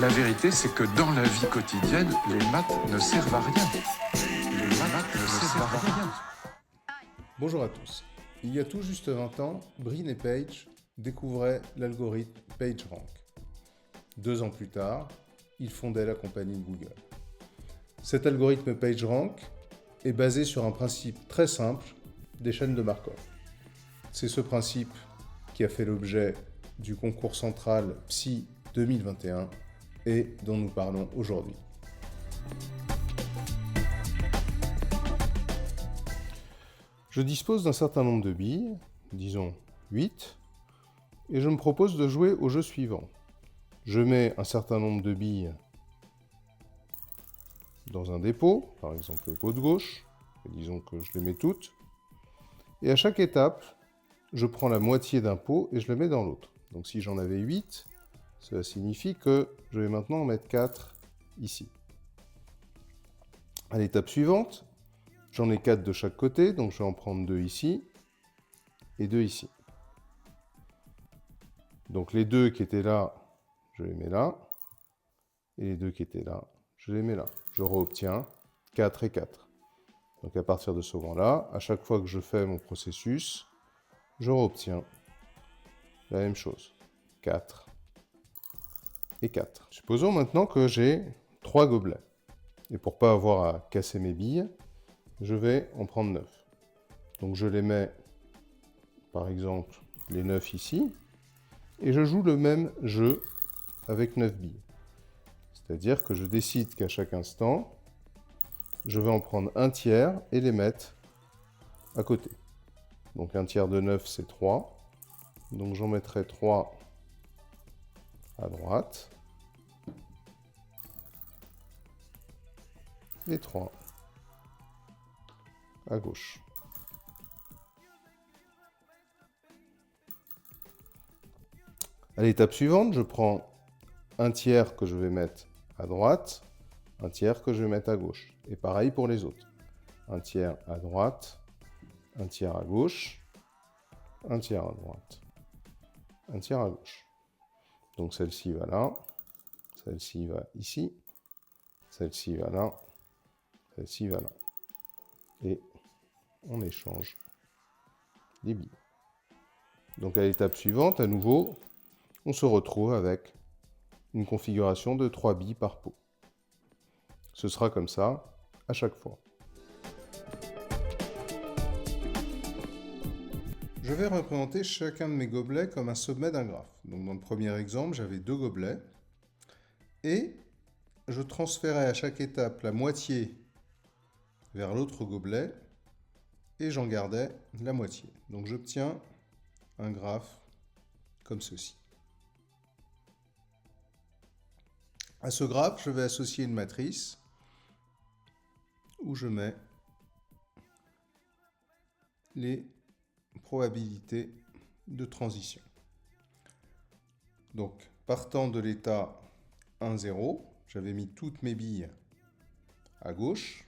La vérité, c'est que dans la vie quotidienne, les maths ne servent à rien. Les maths ne servent à rien. Bonjour à tous. Il y a tout juste 20 ans, Brin et Page découvraient l'algorithme PageRank. 2 ans plus tard, ils fondaient la compagnie Google. Cet algorithme PageRank est basé sur un principe très simple des chaînes de Markov. C'est ce principe qui a fait l'objet du concours central PSI 2021 et dont nous parlons aujourd'hui. Je dispose d'un certain nombre de billes, disons 8, et je me propose de jouer au jeu suivant. Je mets un certain nombre de billes dans un dépôt, par exemple le pot de gauche, et disons que je les mets toutes, et à chaque étape, je prends la moitié d'un pot et je le mets dans l'autre. Donc si j'en avais 8, cela signifie que je vais maintenant en mettre 4 ici. À l'étape suivante, j'en ai 4 de chaque côté, donc je vais en prendre 2 ici et 2 ici. Donc les 2 qui étaient là, je les mets là, et les 2 qui étaient là, je les mets là. Je réobtiens 4 et 4. Donc à partir de ce moment-là, à chaque fois que je fais mon processus, je réobtiens la même chose. 4 et 4. Supposons maintenant que j'ai 3 gobelets. Et pour ne pas avoir à casser mes billes, je vais en prendre 9. Donc je les mets, par exemple, les 9 ici, et je joue le même jeu avec 9 billes. C'est-à-dire que je décide qu'à chaque instant, je vais en prendre un tiers et les mettre à côté. Donc un tiers de 9, c'est 3. Donc j'en mettrai 3 à droite. Et 3 à gauche. À l'étape suivante, je prends un tiers que je vais mettre à droite, un tiers que je vais mettre à gauche. Et pareil pour les autres. Un tiers à droite, un tiers à gauche, un tiers à droite, un tiers à gauche. Donc celle-ci va là, celle-ci va ici, celle-ci va là, celle-ci va là. Et on échange les billes. Donc à l'étape suivante, à nouveau, on se retrouve avec une configuration de 3 billes par pot. Ce sera comme ça à chaque fois. Je vais représenter chacun de mes gobelets comme un sommet d'un graphe. Donc dans le premier exemple, j'avais 2 gobelets et je transférais à chaque étape la moitié vers l'autre gobelet et j'en gardais la moitié. Donc j'obtiens un graphe comme ceci. À ce graphe, je vais associer une matrice où je mets les probabilités de transition. Donc, partant de l'état 1, 0, j'avais mis toutes mes billes à gauche.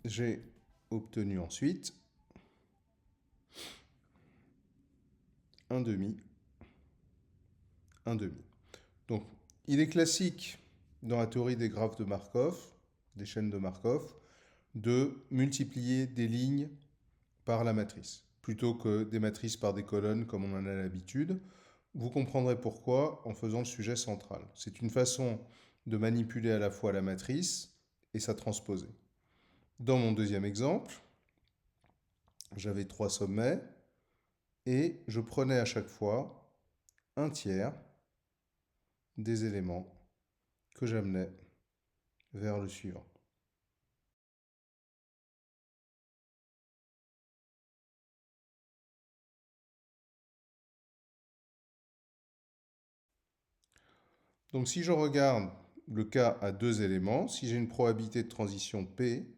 J'ai obtenu ensuite un demi, un demi. Donc, il est classique dans la théorie des graphes de Markov, des chaînes de Markov, de multiplier des lignes par la matrice, plutôt que des matrices par des colonnes comme on en a l'habitude. Vous comprendrez pourquoi en faisant le sujet central. C'est une façon de manipuler à la fois la matrice et sa transposée. Dans mon deuxième exemple, j'avais 3 sommets et je prenais à chaque fois un tiers des éléments que j'amenais vers le suivant. Donc si je regarde le cas à 2 éléments, si j'ai une probabilité de transition P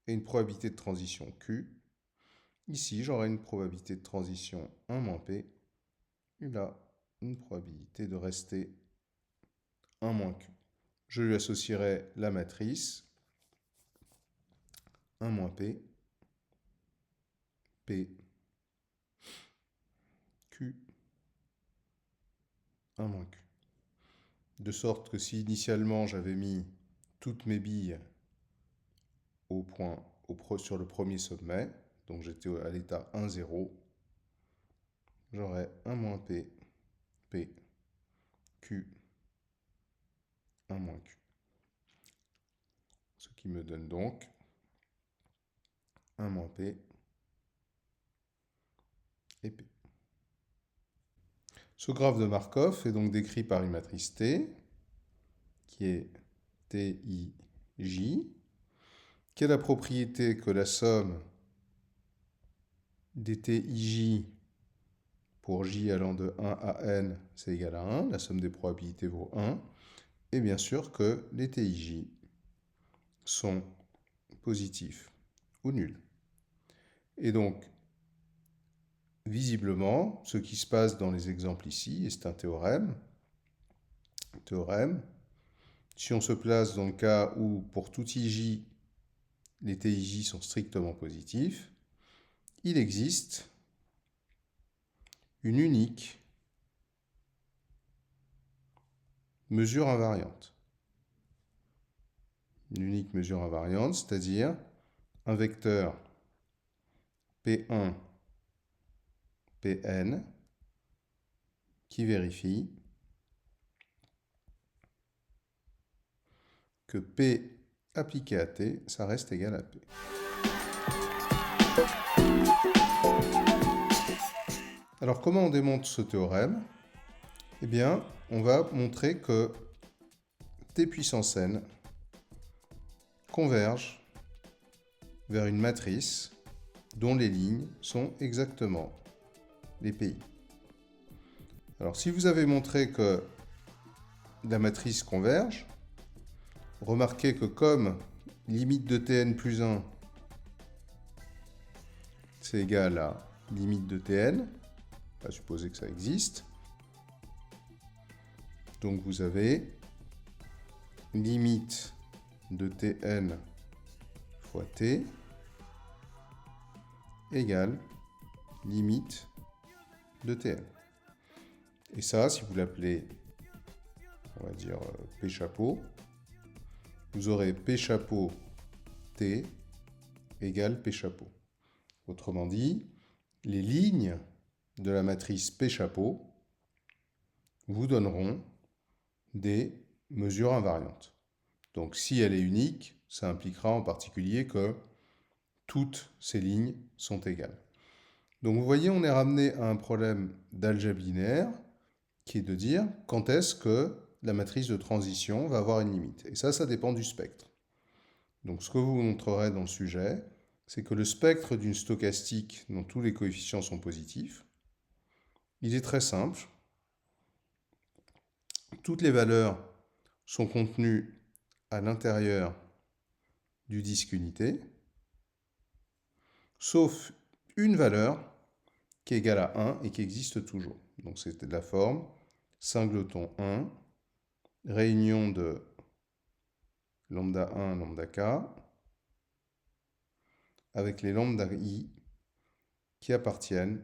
et une probabilité de transition Q, ici j'aurai une probabilité de transition 1 moins P, et là une probabilité de rester 1 moins Q. Je lui associerai la matrice 1 moins P, P, Q, 1 moins Q. De sorte que si initialement j'avais mis toutes mes billes au point sur le premier sommet, donc j'étais à l'état 1, 0, j'aurais 1 moins P, P, Q, 1 moins Q. Ce qui me donne donc 1 moins P et P. Ce graphe de Markov est donc décrit par une matrice T, qui est TIJ, qui a la propriété que la somme des TIJ pour J allant de 1 à N, c'est égal à 1, la somme des probabilités vaut 1, et bien sûr que les TIJ sont positifs ou nuls. Et donc, visiblement, ce qui se passe dans les exemples ici, et c'est un théorème, si on se place dans le cas où pour tout IJ, les TIJ sont strictement positifs, il existe une unique mesure invariante. Une unique mesure invariante, c'est-à-dire un vecteur P1, Pn qui vérifie que P appliqué à T, ça reste égal à P. Alors comment on démontre ce théorème? Eh bien, on va montrer que T puissance n converge vers une matrice dont les lignes sont exactement les PI. Alors si vous avez montré que la matrice converge, remarquez que comme limite de Tn plus 1, c'est égal à limite de Tn, on va supposer que ça existe. Donc vous avez limite de Tn fois T égale limite de Tn. Et ça, si vous l'appelez, on va dire P chapeau, vous aurez P chapeau T égale P chapeau. Autrement dit, les lignes de la matrice P chapeau vous donneront des mesures invariantes. Donc si elle est unique, ça impliquera en particulier que toutes ces lignes sont égales. Donc vous voyez, on est ramené à un problème d'algèbre linéaire qui est de dire quand est-ce que la matrice de transition va avoir une limite. Et ça dépend du spectre. Donc ce que vous montrerez dans le sujet, c'est que le spectre d'une stochastique dont tous les coefficients sont positifs, il est très simple. Toutes les valeurs sont contenues à l'intérieur du disque unité, sauf une valeur qui est égale à 1 et qui existe toujours. Donc c'est de la forme singleton 1, réunion de lambda 1, lambda k, avec les lambda i qui appartiennent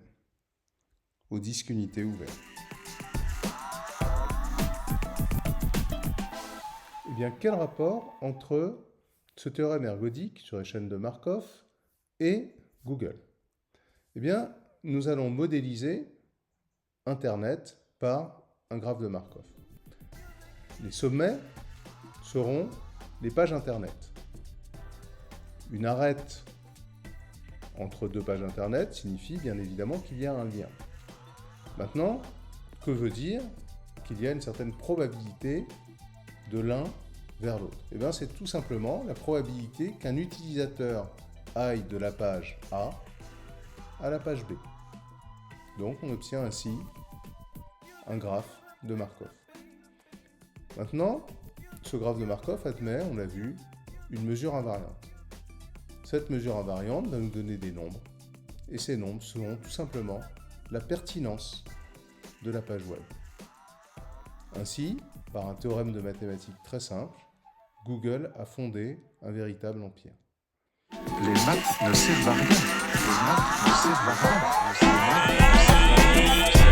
au disque unité ouvert. Eh bien, quel rapport entre ce théorème ergodique sur les chaînes de Markov et Google? Eh bien, nous allons modéliser Internet par un graphe de Markov. Les sommets seront les pages Internet. Une arête entre deux pages Internet signifie bien évidemment qu'il y a un lien. Maintenant, que veut dire qu'il y a une certaine probabilité de l'un vers l'autre? Eh bien, c'est tout simplement la probabilité qu'un utilisateur aille de la page A à la page B. Donc, on obtient ainsi un graphe de Markov. Maintenant, ce graphe de Markov admet, on l'a vu, une mesure invariante. Cette mesure invariante va nous donner des nombres, et ces nombres seront tout simplement la pertinence de la page web. Ainsi, par un théorème de mathématiques très simple, Google a fondé un véritable empire. Les maths ne servent à rien. Les maths ne servent à rien. Les maths ne servent à rien.